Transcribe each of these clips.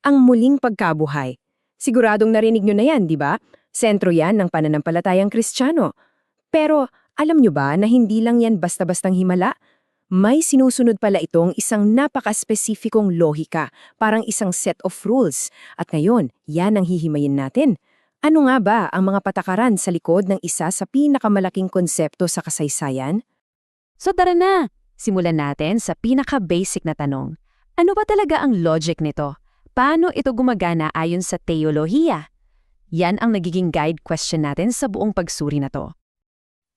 ang muling pagkabuhay. Siguradong narinig nyo na yan, di ba? Sentro yan ng pananampalatayang Kristiyano. Pero alam nyo ba na hindi lang yan basta-bastang himala? May sinusunod pala itong isang napaka-spesifikong lohika, parang isang set of rules. At ngayon, yan ang hihimayin natin. Ano nga ba ang mga patakaran sa likod ng isa sa pinakamalaking konsepto sa kasaysayan? So tara na! Simulan natin sa pinaka-basic na tanong. Ano ba talaga ang logic nito? Paano ito gumagana ayon sa teolohiya? Yan ang nagiging guide question natin sa buong pagsuri na to.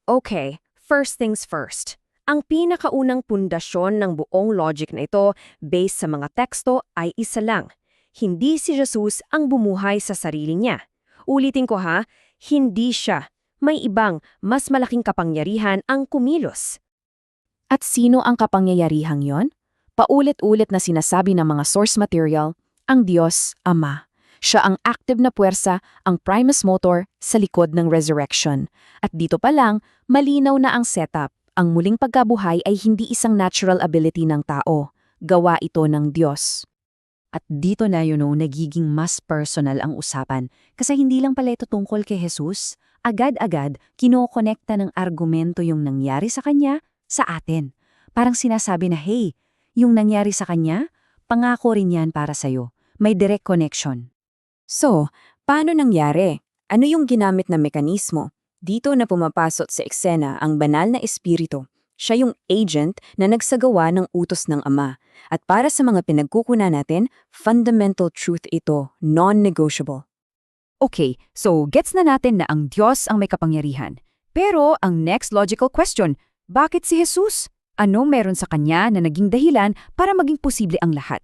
Okay, first things first. Ang pinakaunang pundasyon ng buong logic na ito based sa mga teksto ay isa lang. Hindi si Jesus ang bumuhay sa sarili niya. Ulitin ko ha, hindi siya. May ibang, mas malaking kapangyarihan ang kumilos. At sino ang kapangyarihang yon? Paulit-ulit na sinasabi ng mga source material, ang Diyos, Ama. Siya ang active na puwersa, ang primus motor sa likod ng resurrection. At dito pa lang, malinaw na ang setup. Ang muling pagkabuhay ay hindi isang natural ability ng tao. Gawa ito ng Diyos. At dito na nagiging mas personal ang usapan. Kasi hindi lang pala ito tungkol kay Jesus. Agad-agad, kinokonekta ng argumento yung nangyari sa kanya sa atin. Parang sinasabi na, hey, yung nangyari sa kanya, pangako rin yan para sa'yo. May direct connection. So, paano nangyari? Ano yung ginamit na mekanismo? Dito na pumapasok sa eksena ang banal na espiritu. Siya yung agent na nagsagawa ng utos ng Ama. At para sa mga pinagkukunan natin, fundamental truth ito, non-negotiable. Okay, so gets na natin na ang Diyos ang may kapangyarihan. Pero ang next logical question, bakit si Jesus? Ano meron sa kanya na naging dahilan para maging posible ang lahat?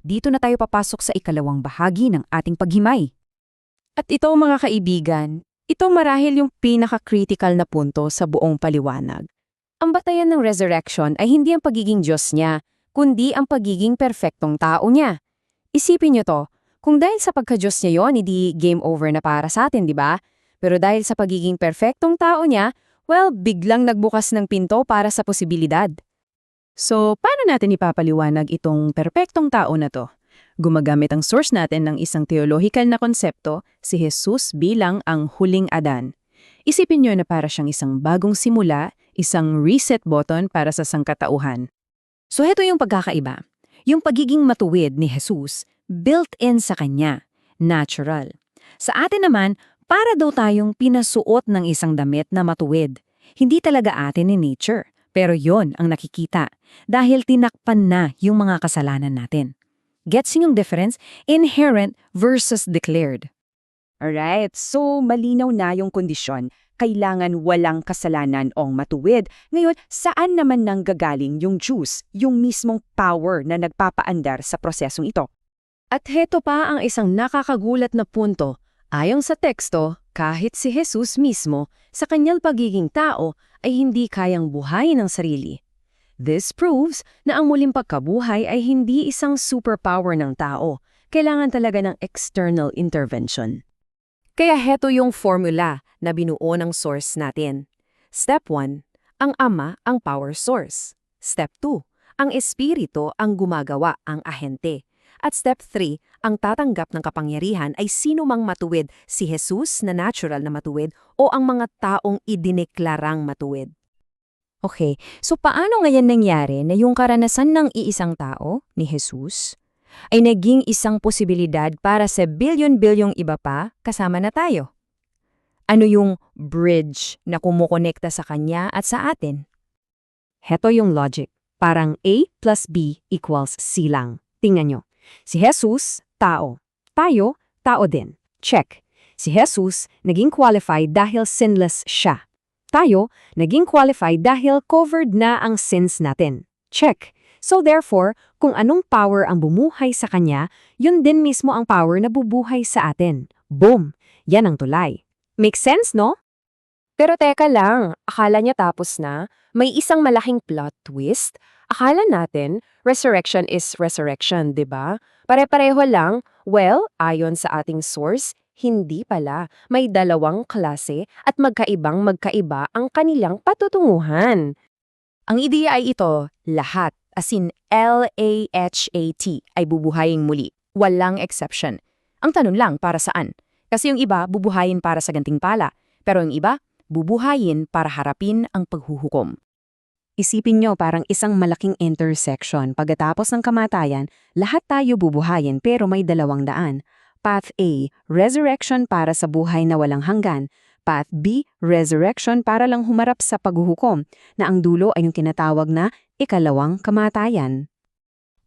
Dito na tayo papasok sa ikalawang bahagi ng ating paghimay. At ito mga kaibigan, ito marahil yung pinaka-critical na punto sa buong paliwanag. Ang batayan ng resurrection ay hindi ang pagiging Diyos niya, kundi ang pagiging perfectong tao niya. Isipin niyo to, kung dahil sa pagka-Diyos niya yon, hindi game over na para sa atin, di ba? Pero dahil sa pagiging perfectong tao niya, well, biglang nagbukas ng pinto para sa posibilidad. So, paano natin ipapaliwanag itong perpektong tao na to? Gumagamit ang source natin ng isang theological na konsepto, si Jesus bilang ang huling Adan. Isipin nyo na para siyang isang bagong simula, isang reset button para sa sangkatauhan. So, heto yung pagkakaiba. Yung pagiging matuwid ni Jesus, built-in sa kanya, natural. Sa atin naman, para daw tayong pinasuot ng isang damit na matuwid. Hindi talaga atin ni nature, pero yon ang nakikita dahil tinakpan na yung mga kasalanan natin. Gets yung difference? Inherent versus declared. Alright, so malinaw na yung kondisyon. Kailangan walang kasalanan o matuwid. Ngayon, saan naman nang gagaling yung juice, yung mismong power na nagpapaandar sa prosesong ito? At heto pa ang isang nakakagulat na punto. Ayon sa teksto, kahit si Jesus mismo, sa kanyang pagiging tao, ay hindi kayang buhayin ang sarili. This proves na ang muling pagkabuhay ay hindi isang superpower ng tao. Kailangan talaga ng external intervention. Kaya heto yung formula na binuo ng source natin. Step 1, ang Ama ang power source. Step 2, ang Espiritu ang gumagawa, ang ahente. At step 3, ang tatanggap ng kapangyarihan ay sino mang matuwid, si Jesus na natural na matuwid o ang mga taong idineklarang matuwid. Okay, so paano ngayon nangyari na yung karanasan ng iisang tao, ni Jesus, ay naging isang posibilidad para sa bilyon-bilyong iba pa kasama na tayo? Ano yung bridge na kumukonekta sa kanya at sa atin? Heto yung logic. Parang A plus B equals C lang. Tingnan nyo. Si Jesus, tao. Tayo, tao din. Check. Si Jesus, naging qualified dahil sinless siya. Tayo, naging qualified dahil covered na ang sins natin. Check. So therefore, kung anong power ang bumuhay sa kanya, yun din mismo ang power na bubuhay sa atin. Boom! Yan ang tulay. Make sense, no? Pero teka lang, akala niya tapos na, may isang malaking plot twist. Akala natin, resurrection is resurrection, di ba? Pare-pareho lang. Well, ayon sa ating source, hindi pala. May dalawang klase at magkaibang-magkaiba ang kanilang patutunguhan. Ang ideya ay ito, lahat, as in L-A-H-A-T, ay bubuhayin muli. Walang exception. Ang tanong lang para saan? Kasi yung iba bubuhayin para sa gantimpala, pero yung iba bubuhayin para harapin ang paghuhukom. Isipin nyo parang isang malaking intersection. Pagkatapos ng kamatayan, lahat tayo bubuhayin pero may dalawang daan. Path A, resurrection para sa buhay na walang hanggan. Path B, resurrection para lang humarap sa paghuhukom, na ang dulo ay yung tinatawag na ikalawang kamatayan.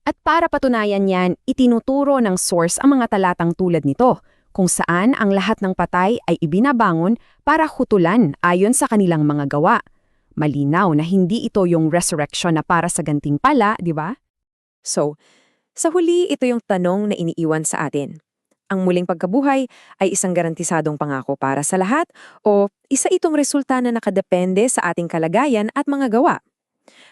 At para patunayan yan, itinuturo ng source ang mga talatang tulad nito, kung saan ang lahat ng patay ay ibinabangon para hutulan ayon sa kanilang mga gawa. Malinaw na hindi ito yung resurrection na para sa gantimpala, di ba? So, sa huli ito yung tanong na iniiwan sa atin. Ang muling pagkabuhay ay isang garantisadong pangako para sa lahat o isa itong resulta na nakadepende sa ating kalagayan at mga gawa?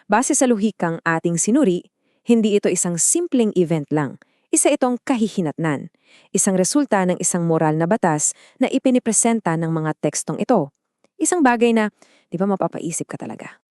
Base sa luhikang ating sinuri, hindi ito isang simpleng event lang. Isa itong kahihinatnan. Isang resulta ng isang moral na batas na ipinipresenta ng mga tekstong ito. Isang bagay na, di ba mapapaisip ka talaga?